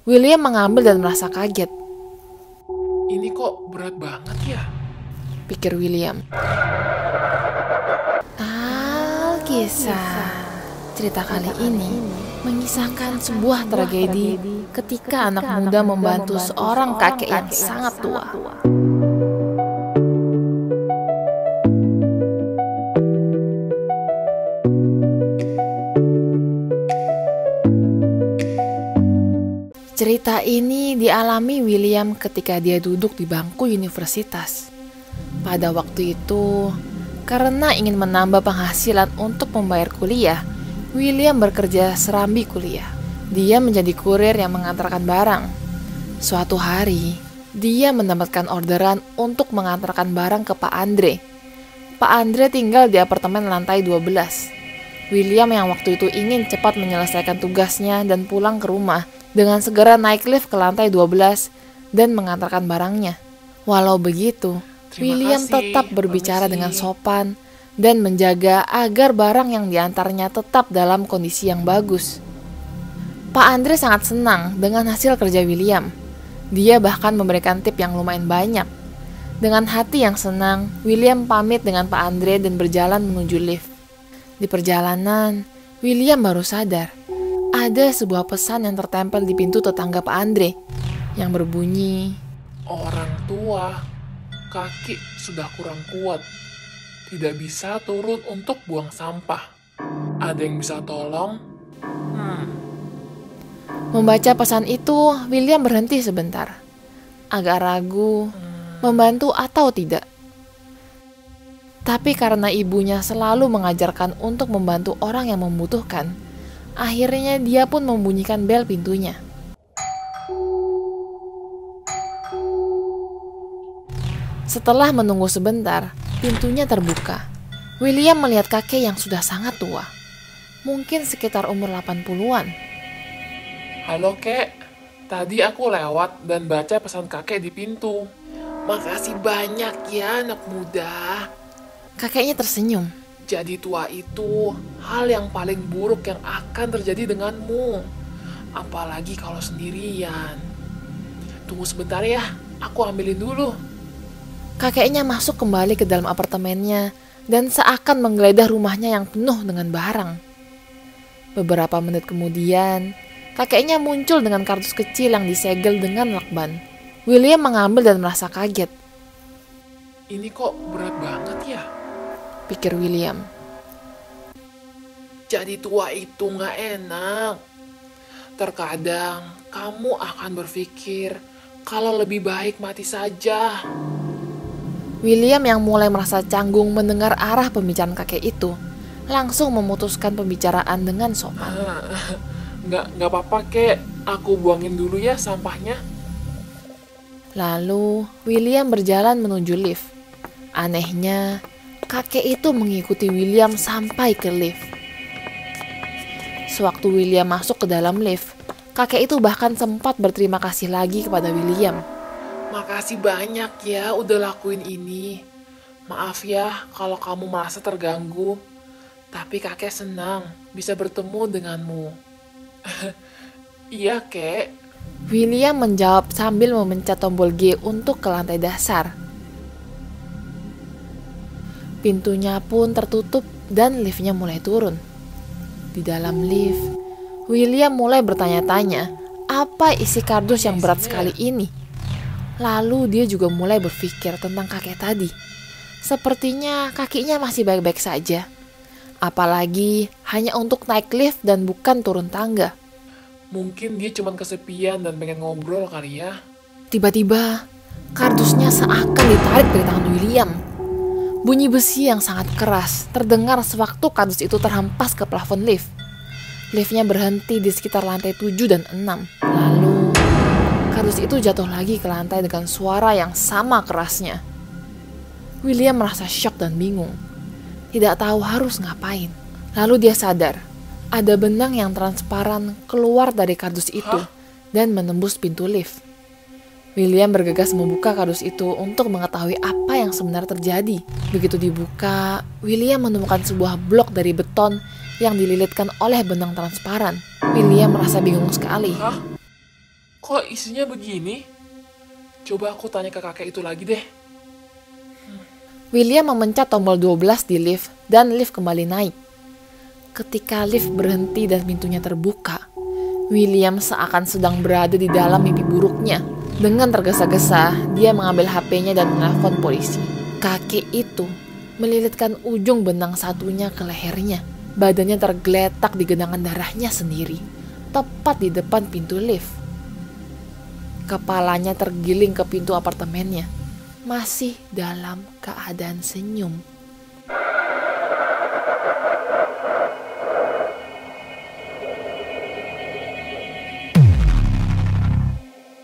William mengambil dan merasa kaget. Ini kok berat banget ya? Pikir William. Alkisah. Cerita kali ini mengisahkan sebuah tragedi ketika anak muda membantu seorang kakek yang sangat tua. Cerita ini dialami William ketika dia duduk di bangku universitas. Pada waktu itu, karena ingin menambah penghasilan untuk membayar kuliah, William bekerja serambi kuliah. Dia menjadi kurir yang mengantarkan barang. Suatu hari, dia mendapatkan orderan untuk mengantarkan barang ke Pak Andre. Pak Andre tinggal di apartemen lantai 12. William yang waktu itu ingin cepat menyelesaikan tugasnya dan pulang ke rumah dengan segera naik lift ke lantai 12 dan mengantarkan barangnya. Walau begitu, William tetap berbicara dengan sopan dan menjaga agar barang yang diantarnya tetap dalam kondisi yang bagus. Pak Andre sangat senang dengan hasil kerja William. Dia bahkan memberikan tip yang lumayan banyak. Dengan hati yang senang, William pamit dengan Pak Andre dan berjalan menuju lift. Di perjalanan, William baru sadar ada sebuah pesan yang tertempel di pintu tetangga Pak Andre yang berbunyi, Orang tua, kaki sudah kurang kuat. Tidak bisa turun untuk buang sampah. Ada yang bisa tolong? Membaca pesan itu, William berhenti sebentar. Agak ragu, membantu atau tidak. Tapi karena ibunya selalu mengajarkan untuk membantu orang yang membutuhkan, akhirnya dia pun membunyikan bel pintunya. Setelah menunggu sebentar, pintunya terbuka. William melihat kakek yang sudah sangat tua. Mungkin sekitar umur 80-an. Halo kek, tadi aku lewat dan baca pesan kakek di pintu. Makasih banyak ya anak muda. Kakeknya tersenyum. Jadi tua itu hal yang paling buruk yang akan terjadi denganmu. Apalagi kalau sendirian. Tunggu sebentar ya, aku ambilin dulu. Kakeknya masuk kembali ke dalam apartemennya dan seakan menggeledah rumahnya yang penuh dengan barang. Beberapa menit kemudian, kakeknya muncul dengan kardus kecil yang disegel dengan lakban. William mengambil dan merasa kaget. Ini kok berat banget ya? Pikir William. Jadi tua itu nggak enak. Terkadang kamu akan berpikir kalau lebih baik mati saja. William yang mulai merasa canggung mendengar arah pembicaraan kakek itu, langsung memutuskan pembicaraan dengan sopan. Nggak apa-apa kek, aku buangin dulu ya sampahnya. Lalu William berjalan menuju lift. Anehnya, kakek itu mengikuti William sampai ke lift. Sewaktu William masuk ke dalam lift, kakek itu bahkan sempat berterima kasih lagi kepada William. Makasih banyak ya udah lakuin ini. Maaf ya kalau kamu merasa terganggu. Tapi kakek senang bisa bertemu denganmu. Iya kek. William menjawab sambil memencet tombol G untuk ke lantai dasar. Pintunya pun tertutup dan liftnya mulai turun. Di dalam lift, William mulai bertanya-tanya apa isi kardus yang berat sekali ini. Lalu dia juga mulai berpikir tentang kakek tadi. Sepertinya kakinya masih baik-baik saja. Apalagi hanya untuk naik lift dan bukan turun tangga. Mungkin dia cuma kesepian dan pengen ngobrol kali ya. Tiba-tiba, kardusnya seakan ditarik dari tangan William. Bunyi besi yang sangat keras terdengar sewaktu kardus itu terhempas ke plafon lift. Liftnya berhenti di sekitar lantai 7 dan 6. Lalu, kardus itu jatuh lagi ke lantai dengan suara yang sama kerasnya. William merasa syok dan bingung. Tidak tahu harus ngapain. Lalu dia sadar, ada benang yang transparan keluar dari kardus itu dan menembus pintu lift. William bergegas membuka kardus itu untuk mengetahui apa yang sebenarnya terjadi. Begitu dibuka, William menemukan sebuah blok dari beton yang dililitkan oleh benang transparan. William merasa bingung sekali. Kok isinya begini? Coba aku tanya ke kakek itu lagi deh. William memencet tombol 12 di lift dan lift kembali naik. Ketika lift berhenti dan pintunya terbuka, William seakan sedang berada di dalam mimpi buruknya. Dengan tergesa-gesa, dia mengambil HP-nya dan menelpon polisi. Kakek itu melilitkan ujung benang satunya ke lehernya. Badannya tergeletak di genangan darahnya sendiri, tepat di depan pintu lift. Kepalanya tergiling ke pintu apartemennya, masih dalam keadaan senyum.